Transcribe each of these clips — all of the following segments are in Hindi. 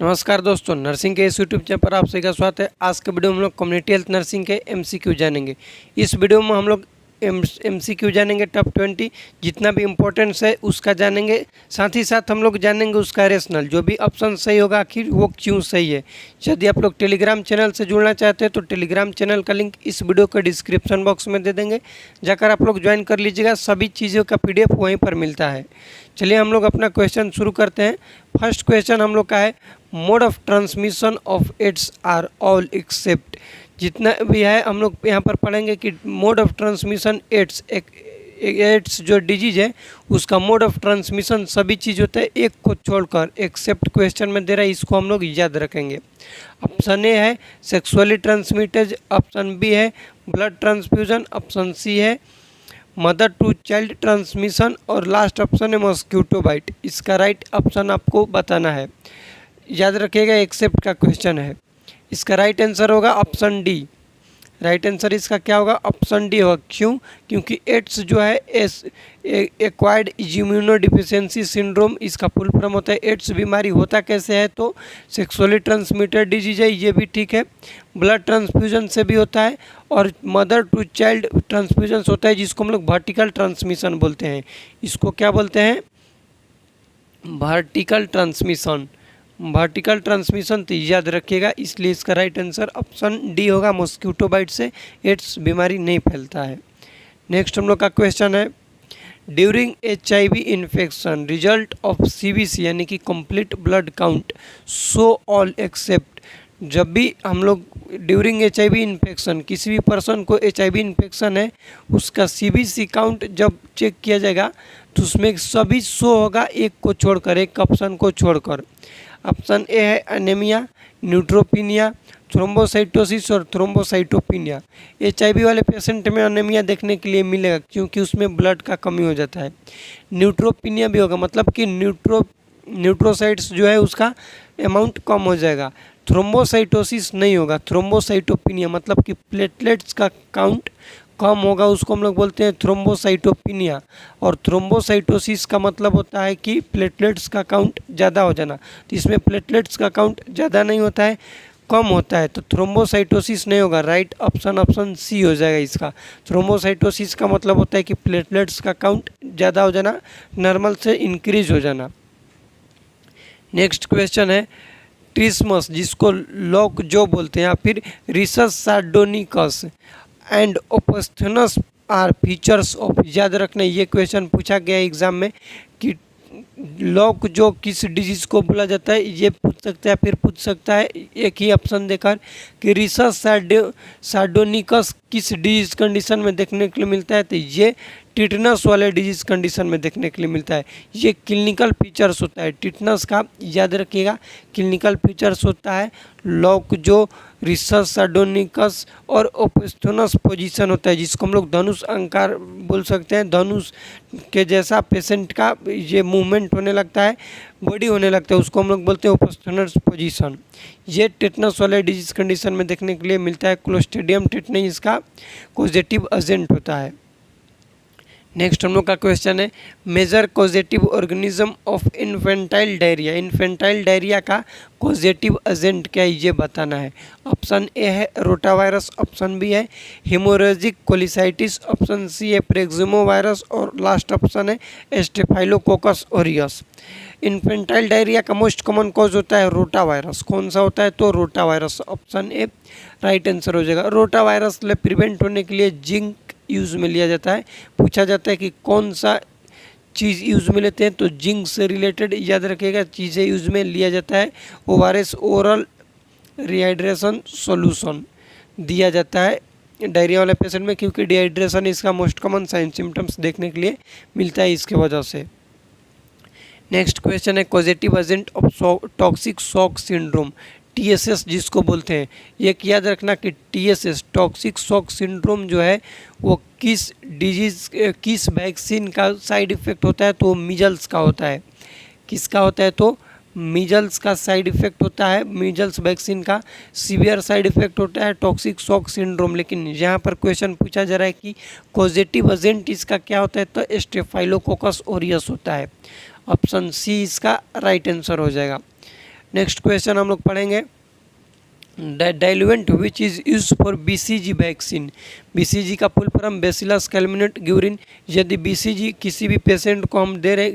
नमस्कार दोस्तों, नर्सिंग के इस यूट्यूब चैनल पर आप सभी का स्वागत है। आज के वीडियो में हम लोग कम्युनिटी हेल्थ नर्सिंग के एमसीक्यू जानेंगे। इस वीडियो में हम लोग एमसीक्यू जानेंगे, टॉप 20 जितना भी इम्पोर्टेंस है उसका जानेंगे। साथ ही साथ हम लोग जानेंगे उसका रेशनल, जो भी ऑप्शन सही होगा आखिर वो क्यों सही है। यदि आप लोग टेलीग्राम चैनल से जुड़ना चाहते हैं तो टेलीग्राम चैनल का लिंक इस वीडियो के डिस्क्रिप्शन बॉक्स में दे देंगे, जाकर आप लोग ज्वाइन कर लीजिएगा। सभी चीज़ों का PDF वहीं पर मिलता है। चलिए हम लोग अपना क्वेश्चन शुरू करते हैं। फर्स्ट क्वेश्चन हम लोग का है, mode of transmission of AIDS are all except. जितना भी है हम लोग यहाँ पर पढ़ेंगे कि मोड ऑफ ट्रांसमिशन एड्स जो डिजीज है उसका मोड ऑफ ट्रांसमिशन सभी चीज़ होता है, एक को छोड़कर, एक्सेप्ट क्वेश्चन में दे रहा है, इसको हम लोग याद रखेंगे। ऑप्शन ए है सेक्सुअली ट्रांसमिटेड, ऑप्शन बी है ब्लड ट्रांसफ्यूजन, ऑप्शन सी है मदर टू चाइल्ड ट्रांसमिशन और लास्ट ऑप्शन है मॉस्क्यूटो बाइट। इसका राइट ऑप्शन आपको बताना है, याद रखिएगा, एक्सेप्ट का क्वेश्चन है। इसका राइट आंसर होगा ऑप्शन डी। राइट आंसर इसका क्या होगा? ऑप्शन डी होगा। क्यों? क्योंकि एड्स जो है एक्वायर्ड इम्यूनोडिफिशियंसी सिंड्रोम, इसका फुल फॉर्म होता है। एड्स बीमारी होता कैसे है? तो सेक्सुअली ट्रांसमिटेड डिजीज है, ये भी ठीक है। ब्लड ट्रांसफ्यूजन से भी होता है और मदर टू चाइल्ड ट्रांसफ्यूजन होता है, जिसको हम लोग वर्टिकल ट्रांसमिशन बोलते हैं। इसको क्या बोलते हैं? Vertical transmission. वर्टिकल ट्रांसमिशन तो याद रखिएगा, इसलिए इसका राइट आंसर ऑप्शन डी होगा। मॉस्क्यूटो बाइट से एड्स बीमारी नहीं फैलता है। नेक्स्ट हम लोग का क्वेश्चन है, during HIV infection result of CBC यानी कि complete blood count so all except. जब भी हम लोग ड्यूरिंग HIV इन्फेक्शन, किसी भी पर्सन को HIV इन्फेक्शन है, उसका CBC काउंट जब चेक किया जाएगा तो उसमें सभी शो होगा, एक को छोड़कर, एक ऑप्शन को छोड़कर। ऑप्शन ए है एनीमिया, न्यूट्रोपिनिया, थ्रोम्बोसाइटोसिस और थ्रोम्बोसाइटोपिनिया। HIV वाले पेशेंट में एनीमिया देखने के लिए मिलेगा क्योंकि उसमें ब्लड का कमी हो जाता है। न्यूट्रोपिनिया भी होगा, मतलब कि न्यूट्रोसाइट्स जो है उसका अमाउंट कम हो जाएगा। थ्रोम्बोसाइटोसिस नहीं होगा। थ्रोम्बोसाइटोपिनिया मतलब कि प्लेटलेट्स का काउंट कम होगा, उसको हम लोग बोलते हैं थ्रोम्बोसाइटोपिनिया। और थ्रोम्बोसाइटोसिस का मतलब होता है कि प्लेटलेट्स का काउंट ज़्यादा हो जाना, तो इसमें प्लेटलेट्स का काउंट ज़्यादा नहीं होता है, कम होता है, तो थ्रोम्बोसाइटोसिस नहीं होगा। राइट ऑप्शन सी हो जाएगा इसका। थ्रोम्बोसाइटोसिस का मतलब होता है कि प्लेटलेट्स का काउंट ज़्यादा हो जाना, नॉर्मल से इंक्रीज हो जाना। नेक्स्ट क्वेश्चन है, ट्रिस्मस जिसको लॉक जो बोलते हैं या फिर risus sardonicus and opisthotonus are features of. याद रखना, ये क्वेश्चन पूछा गया एग्जाम में कि लॉक जो किस डिजीज़ को बोला जाता है, ये पूछ सकता है, फिर पूछ सकता है एक ही ऑप्शन देकर कि रिसस सार्डोनिकस किस डिजीज कंडीशन में देखने के लिए मिलता है, तो ये टिटनस वाले डिजीज कंडीशन में देखने के लिए मिलता है। ये क्लिनिकल फीचर्स होता है टिटनस का, याद रखिएगा, क्लिनिकल फीचर्स होता है लॉक जो, रिसस सार्डोनिकस और ओपोस्थेनस पोजीशन होता है, जिसको हम लोग धनुष अंकार बोल सकते हैं। धनुष के जैसा पेशेंट का ये मूवमेंट होने लगता है, बॉडी होने लगता है, उसको हम लोग बोलते हैं ओपोस्थेनस पोजीशन। ये टिटनस वाले डिजीज कंडीशन में देखने के लिए मिलता है। क्लोस्ट्रीडियम टिटनी इसका कॉजेटिव एजेंट होता है। नेक्स्ट हम लोग का क्वेश्चन है, major causative organism of infantile diarrhoea. Infantile diarrhoea का कॉजेटिव एजेंट क्या है, ये बताना है। ऑप्शन ए है रोटावायरस, ऑप्शन बी है हेमोरेजिक कोलिसाइटिस, ऑप्शन सी है प्रेक्सिमोवायरस और लास्ट ऑप्शन है स्टेफाइलोकोकस ऑरियस। इन्फेंटाइल डायरिया का मोस्ट कॉमन कॉज होता है रोटावायरस। कौन सा होता है? तो rotavirus. Option A right answer हो जाएगा। रोटावायरस ले प्रिवेंट होने के लिए जिंक यूज़ में लिया जाता है। पूछा जाता है कि कौन सा चीज़ यूज़ में लेते हैं, तो जिंक से रिलेटेड याद रखिएगा चीज़ें यूज़ में लिया जाता है। ORS ओरल रिहाइड्रेशन सॉल्यूशन दिया जाता है डायरिया वाले पेशेंट में, क्योंकि डिहाइड्रेशन इसका मोस्ट कॉमन साइन सिम्टम्स देखने के लिए मिलता है इसके वजह से। नेक्स्ट क्वेश्चन है, causative agent of toxic shock syndrome, TSS जिसको बोलते हैं। एक याद रखना कि TSS टॉक्सिक शॉक सिंड्रोम जो है वो किस डिजीज़, किस वैक्सीन का साइड इफ़ेक्ट होता है, तो मीजल्स का होता है। किसका होता है? तो मीजल्स का साइड इफ़ेक्ट होता है। मीजल्स वैक्सीन का सीवियर साइड इफ़ेक्ट होता है टॉक्सिक शॉक सिंड्रोम। लेकिन यहाँ पर क्वेश्चन पूछा जा रहा है कि कॉजेटिव एजेंट इसका क्या होता है, तो स्टेफाइलोकोकस ऑरियस होता है। ऑप्शन सी इसका राइट आंसर हो जाएगा। नेक्स्ट क्वेश्चन हम लोग पढ़ेंगे diluent which is use for BCG vaccine. BCG का फुल फॉर्म बैसिलस कैलमिनेट ग्यूरिन। यदि बीसीजी किसी भी पेशेंट को हम दे रहे,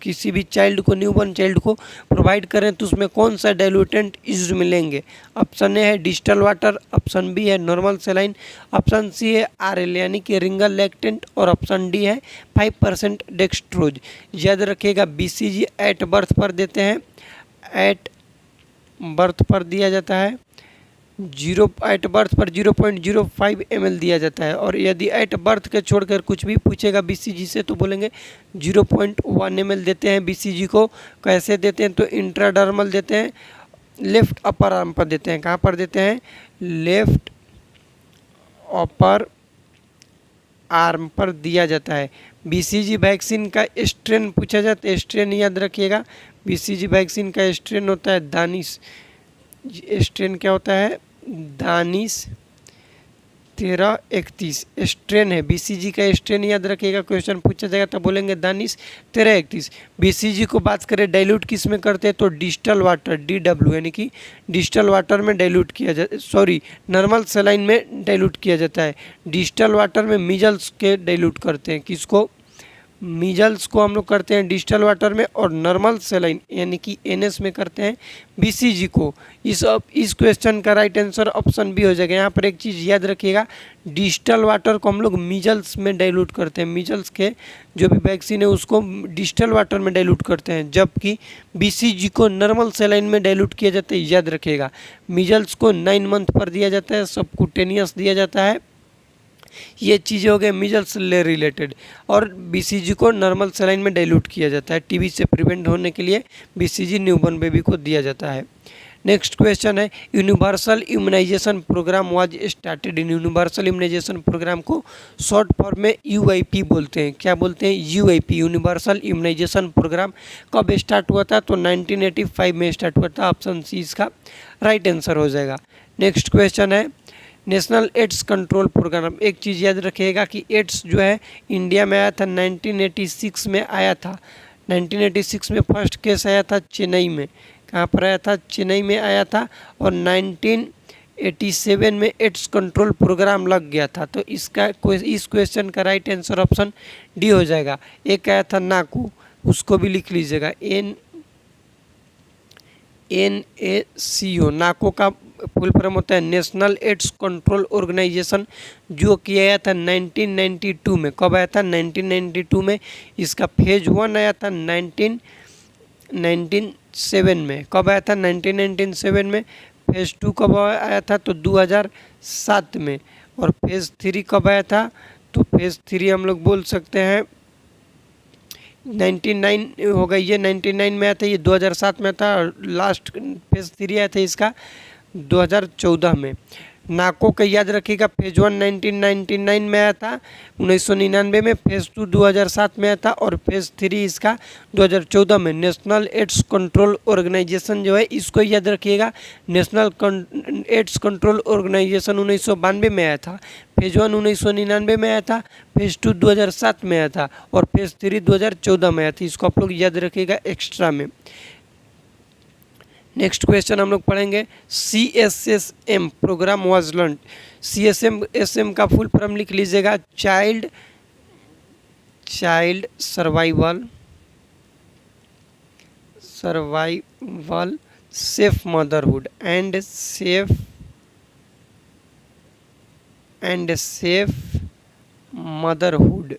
किसी भी चाइल्ड को, न्यूबॉर्न चाइल्ड को प्रोवाइड करें तो उसमें कौन सा डाइल्यूटेंट यूज मिलेंगे? ऑप्शन ए है डिस्टल वाटर, ऑप्शन बी है नॉर्मल सेलाइन, ऑप्शन सी है आरएल यानी कि रिंगल लैक्टेंट, और ऑप्शन डी है 5% डेक्सट्रोज। याद रखिएगा बीसीजी एट बर्थ पर देते हैं, एट बर्थ पर दिया जाता है, एट बर्थ पर 0.05 ml दिया जाता है। और यदि एट बर्थ के छोड़कर कुछ भी पूछेगा बीसीजी से तो बोलेंगे 0.1 ml देते हैं बीसीजी को। कैसे देते हैं? तो इंट्राडर्मल देते हैं, लेफ्ट अपर आर्म पर देते हैं। कहाँ पर देते हैं? लेफ्ट अपर आर्म पर दिया जाता है। बीसीजी वैक्सीन का स्ट्रेन पूछा जाता है, स्ट्रेन याद रखिएगा। बीसीजी वैक्सीन का स्ट्रेन होता है दानिश। स्ट्रेन क्या होता है? दानिश 1331 स्ट्रेन है। बीसीजी का स्ट्रेन याद रखिएगा, क्वेश्चन पूछा जाएगा तो बोलेंगे दानिश 1331। बीसीजी को बात करें डाइल्यूट किस में करते हैं तो डिस्टल वाटर, DW यानी कि डिस्टल वाटर में डाइल्यूट किया जाता, सॉरी नॉर्मल सेलाइन में डाइल्यूट किया जाता है। डिस्टल वाटर में मीजल्स के डाइल्यूट करते हैं। किसको? मीजल्स को हम लोग करते हैं डिस्टल वाटर में, और नॉर्मल सेलाइन यानी कि NS में करते हैं बीसीजी को। इस क्वेश्चन का राइट आंसर ऑप्शन बी हो जाएगा। यहाँ पर एक चीज़ याद रखिएगा, डिस्टल वाटर को हम लोग मीजल्स में डाइल्यूट करते हैं। मीजल्स के जो भी वैक्सीन है उसको डिस्टल वाटर में डाइल्यूट करते हैं, जबकि बीसीजी को नॉर्मल सेलाइन में डाइल्यूट किया जाता है। याद रखिएगा, मीजल्स को 9 मंथ पर दिया जाता है, सबक्यूटेनियस दिया जाता है। ये चीज़ें हो गए मीजल्स ले रिलेटेड। और बीसीजी को नॉर्मल सेलाइन में डाइल्यूट किया जाता है। टीबी से प्रिवेंट होने के लिए बीसीजी न्यूबॉर्न बेबी को दिया जाता है। नेक्स्ट क्वेश्चन है universal immunisation programme was started in. Universal immunisation programme को शॉर्ट फॉर्म में UIP बोलते हैं। क्या बोलते हैं? UIP, universal immunisation programme. कब स्टार्ट हुआ था? तो 1985 में स्टार्ट हुआ था। ऑप्शन सी इसका राइट आंसर हो जाएगा। नेक्स्ट क्वेश्चन है नेशनल एड्स कंट्रोल प्रोग्राम। एक चीज़ याद रखिएगा कि एड्स जो है इंडिया में आया था 1986 में आया था। 1986 में फर्स्ट केस आया था चेन्नई में। कहाँ पर आया था? चेन्नई में आया था। और 1987 में एड्स कंट्रोल प्रोग्राम लग गया था। तो इस क्वेश्चन का राइट आंसर ऑप्शन डी हो जाएगा। एक आया था नाको, उसको भी लिख लीजिएगा, NACO। नाको का फुल फॉर्म होता है नेशनल एड्स कंट्रोल ऑर्गेनाइजेशन, जो किया गया था 1992 में। कब आया था? 1992 में। इसका फेज 1 आया था 1997 में। कब आया था? 1997 में। फेज 2 कब आया था? तो 2007 में। और फेज 3 कब आया था? तो फेज 3 हम लोग बोल सकते हैं 99 हो गई, ये 99 में आया था, ये 2007 में था। और लास्ट फेज 3 आया था इसका 2014 में। नाको का याद रखिएगा, फेज 1 1999 में आया था, 1999 में। फेज 2 2007 में आया था। और फेज 3 इसका 2014 में। नेशनल एड्स कंट्रोल ऑर्गेनाइजेशन जो है इसको याद रखिएगा, नेशनल एड्स कंट्रोल ऑर्गेनाइजेशन 1992 में आया था। फेज 1 1999 में आया था, फेज 2 2007 में आया था, और फेज 3 2014 में आया था। इसको आप लोग याद रखिएगा एक्स्ट्रा में। नेक्स्ट क्वेश्चन हम लोग पढ़ेंगे CSSM programme was launch. CSSM का फुल फॉर्म लिख लीजिएगा, child survival safe motherhood and safe motherhood.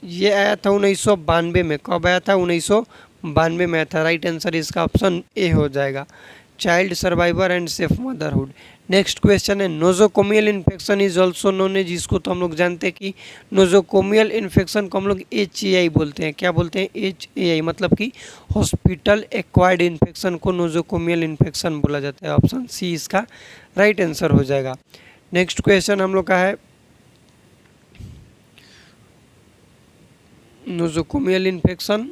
ये आया था 1992 में। कब आया था? 1992 में आया था। राइट आंसर इसका ऑप्शन ए हो जाएगा, child survivor and safe motherhood. Next question है nosocomial infection is also known as. जिसको तो हम लोग जानते हैं कि नोजोकोमियल इन्फेक्शन को हम लोग HAI बोलते हैं। क्या बोलते हैं? HAI, मतलब कि हॉस्पिटल एक्वायर्ड इन्फेक्शन को नोजोकोमियल इन्फेक्शन बोला जाता है। ऑप्शन सी इसका राइट आंसर हो जाएगा। नेक्स्ट क्वेश्चन हम लोग का है nosocomial infection.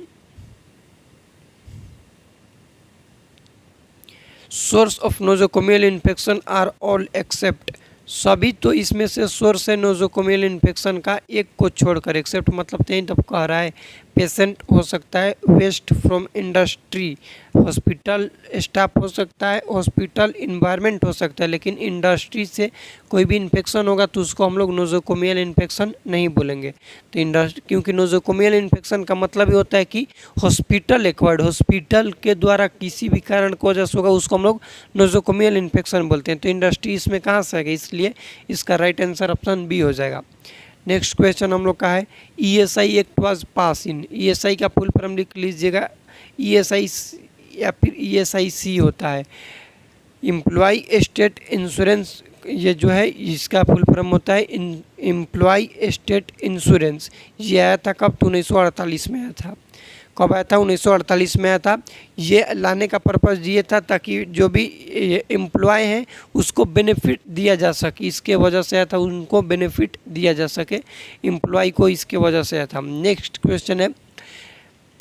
Source of nosocomial infection are all except सभी तो इसमें से सोर्स है नोजोकोमियल इन्फेक्शन का एक को छोड़कर, एक्सेप्ट मतलब तो यही तब कह रहा है पेशेंट हो सकता है, waste from industry hospital staff हो सकता है, हॉस्पिटल इन्वायरमेंट हो सकता है, लेकिन इंडस्ट्री से कोई भी इन्फेक्शन होगा तो उसको हम लोग नोजोकोमियल इन्फेक्शन नहीं बोलेंगे। तो इंडस्ट्री, क्योंकि नोजोकोमियल इन्फेक्शन का मतलब ही होता है कि हॉस्पिटल एक्वायर्ड, हॉस्पिटल के द्वारा किसी भी कारण की वजह से होगा उसको हम लोग नोजोकोमियल इन्फेक्शन बोलते हैं। तो इंडस्ट्री इसमें कहाँ से आएगा, इसलिए इसका राइट आंसर ऑप्शन बी हो जाएगा। नेक्स्ट क्वेश्चन हम लोग का है ESI act was pass in, ESI का फुल फॉर्म लिख लीजिएगा, ईएसआई या फिर ईएसआईसी होता है, एम्प्लॉय स्टेट इंश्योरेंस, ये जो है इसका फुल फॉर्म होता है एम्प्लॉय स्टेट इंश्योरेंस। ये आया था कब, 1948 में आया था। कब आया था, 1948 में आया था। ये लाने का पर्पज़ ये था ताकि जो भी एम्प्लॉय हैं उसको बेनिफिट दिया जा सके, इसके वजह से आया था, उनको बेनिफिट दिया जा सके एम्प्लॉय को, इसके वजह से आया था। नेक्स्ट क्वेश्चन है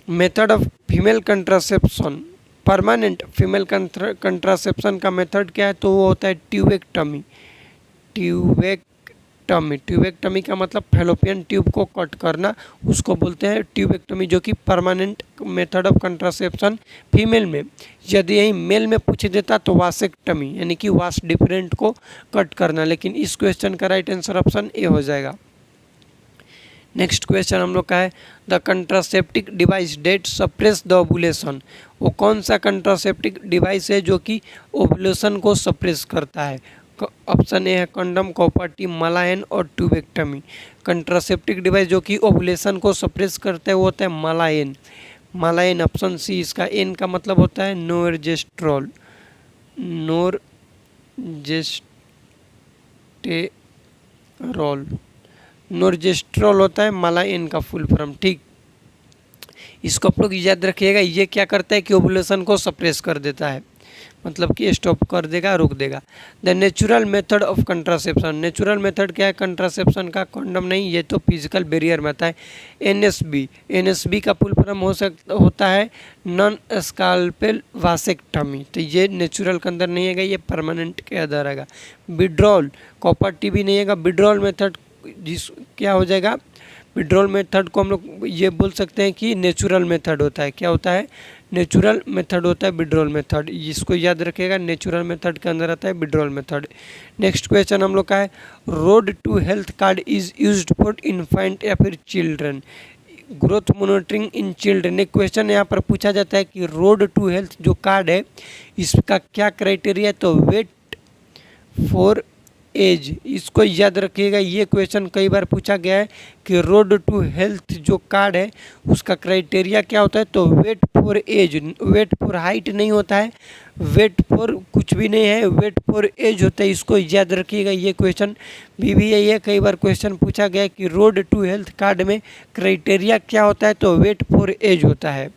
method of female contraception, permanent female contraception का मेथड क्या है, तो वो होता है ट्यूबेक्टमी। ट्यूबेक्टमी का मतलब फैलोपियन ट्यूब को कट करना, उसको बोलते हैं ट्यूबेक्टमी, जो कि permanent method of contraception female में। यदि यही मेल में पूछ देता तो वासेक्टमी, यानी कि वास डिफरेंट को कट करना, लेकिन इस क्वेश्चन का राइट आंसर ऑप्शन ए हो जाएगा। नेक्स्ट क्वेश्चन हम लोग का है the contraceptive device that suppress the ovulation, वो कौन सा कंट्रासेप्टिक डिवाइस है जो कि ओवुलेशन को सप्रेस करता है। ऑप्शन ए है कंडम, कॉपर टी, मलायन और ट्यूबेक्टमी। कंट्रासेप्टिक डिवाइस जो कि ओवुलेशन को सप्रेस करता है वो होता है मलायन। मलायन ऑप्शन सी, इसका एन का मतलब होता है नोर्जेस्ट्रोल, नोर्जेस्ट्रोल होता है मलायन का फुल फॉर्म। ठीक, इसको आप लोग याद रखिएगा। ये क्या करता है कि ओवुलेशन को सप्रेस कर देता है, मतलब कि स्टॉप कर देगा, रोक देगा। The natural method of contraception, natural method क्या है कंट्रासेप्शन का, कॉन्डम नहीं, ये तो फिजिकल बैरियर में आता है। एनएसबी, एनएसबी का फुल फॉर्म होता है नॉन स्काल्पेल वासेक्टमी, तो ये नेचुरल के अंदर नहीं आएगा, ये परमानेंट के अंदर आएगा। विड्रॉल, कॉपर टी भी नहीं आएगा। विड्रॉल मेथड जिस क्या हो जाएगा, विड्रॉल मेथड को हम लोग ये बोल सकते हैं कि नेचुरल मेथड होता है। क्या होता है, नेचुरल मेथड होता है विड्रॉल मेथड, इसको याद रखिएगा, नेचुरल मेथड के अंदर आता है विड्रॉल मेथड। नेक्स्ट क्वेश्चन हम लोग का है road to health card is used for infant या फिर children, growth monitoring in children. एक क्वेश्चन यहाँ पर पूछा जाता है कि रोड टू हेल्थ जो कार्ड है इसका क्या क्राइटेरिया है, तो वेट फॉर एज, इसको याद रखिएगा। ये क्वेश्चन कई बार पूछा गया है कि रोड टू हेल्थ जो कार्ड है उसका क्राइटेरिया क्या होता है, तो weight for age, weight for height नहीं होता है, वेट फॉर कुछ भी नहीं है, वेट फॉर एज होता है, इसको याद रखिएगा। ये क्वेश्चन भी यही है, कई बार क्वेश्चन पूछा गया है कि रोड टू हेल्थ कार्ड में क्राइटेरिया क्या होता है, तो वेट फॉर एज होता है।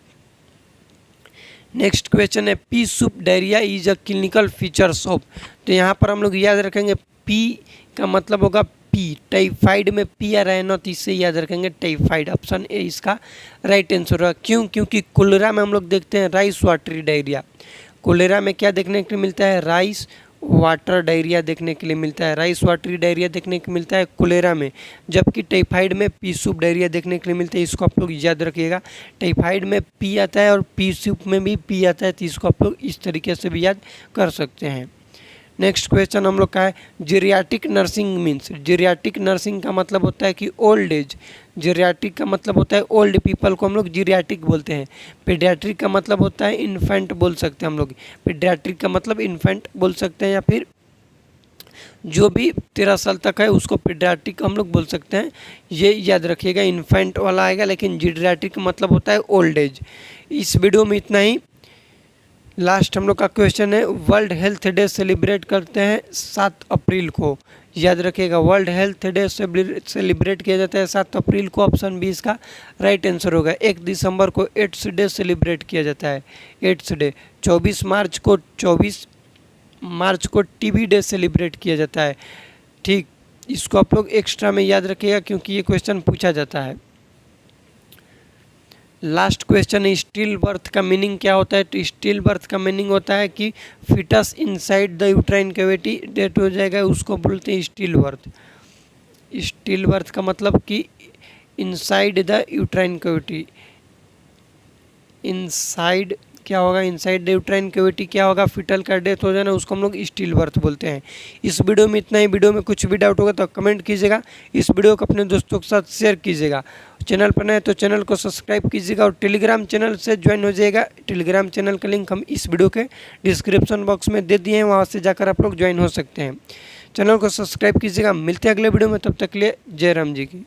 नेक्स्ट क्वेश्चन है P soup diarrhoea is a clinical features of, तो यहाँ पर हम लोग याद रखेंगे पी का मतलब होगा पी, टाइफाइड में पी आ रहा है ना, तो इससे याद रखेंगे टाइफाइड। ऑप्शन ए इसका राइट आंसर होगा। क्यों, क्योंकि कोलेरा में हम लोग देखते हैं राइस वाटरी डायरिया, कोलेरा में क्या देखने के लिए मिलता है, राइस वाटर डायरिया देखने के लिए मिलता है, राइस वाटरी डायरिया देखने को मिलता है कोलेरा में, जबकि टाइफाइड में पी सूप डायरिया देखने के लिए मिलता है। इसको आप लोग याद रखिएगा, टाइफाइड में पी आता है और पी सूप में भी पी आता है, तो इसको आप लोग इस तरीके से भी याद कर सकते हैं। नेक्स्ट क्वेश्चन हम लोग का है geriatric nursing means, geriatric nursing का मतलब होता है कि ओल्ड एज, जीरियाट्रिक का मतलब होता है ओल्ड पीपल को हम लोग जीरियाट्रिक बोलते हैं। पीडियाट्रिक का मतलब होता है इन्फेंट बोल सकते हैं हम लोग, पीडियाट्रिक का मतलब इन्फेंट बोल सकते हैं, या फिर जो भी 13 साल तक है उसको पीडियाट्रिक हम लोग बोल सकते हैं। ये याद रखिएगा, इन्फेंट वाला आएगा, लेकिन जीरियाट्रिक का मतलब होता है ओल्ड एज। इस वीडियो में इतना ही। लास्ट हम लोग का क्वेश्चन है वर्ल्ड हेल्थ डे सेलिब्रेट करते हैं 7 अप्रैल को, याद रखिएगा वर्ल्ड हेल्थ डे सेलिब्रेट किया जाता है 7 अप्रैल को। ऑप्शन बी इसका राइट आंसर होगा। 1 दिसंबर को एड्स डे सेलिब्रेट किया जाता है, एड्स डे। 24 मार्च को टीबी डे सेलिब्रेट किया जाता है। ठीक, इसको आप लोग एक्स्ट्रा में याद रखिएगा क्योंकि ये क्वेश्चन पूछा जाता है। लास्ट क्वेश्चन है स्टिल बर्थ का मीनिंग क्या होता है। तो स्टिल बर्थ का मीनिंग होता है कि foetus inside the uterine cavity death हो जाएगा, उसको बोलते हैं स्टिल बर्थ। स्टिल बर्थ का मतलब कि inside the uterine cavity, inside क्या होगा, इनसाइड द यूट्राइन कैविटी क्या होगा, फिटल का डेथ हो जाना, उसको हम लोग स्टिल बर्थ बोलते हैं। इस वीडियो में इतना ही। वीडियो में कुछ भी डाउट होगा तो कमेंट कीजिएगा। इस वीडियो को अपने दोस्तों के साथ शेयर कीजिएगा। चैनल पर नए तो चैनल को सब्सक्राइब कीजिएगा और टेलीग्राम चैनल से ज्वाइन हो जाइएगा। टेलीग्राम चैनल का लिंक हम इस वीडियो के डिस्क्रिप्शन बॉक्स में दे दिए हैं, वहाँ से जाकर आप लोग ज्वाइन हो सकते हैं। चैनल को सब्सक्राइब कीजिएगा। मिलते हैं अगले वीडियो में, तब तक के लिए जय राम जी की।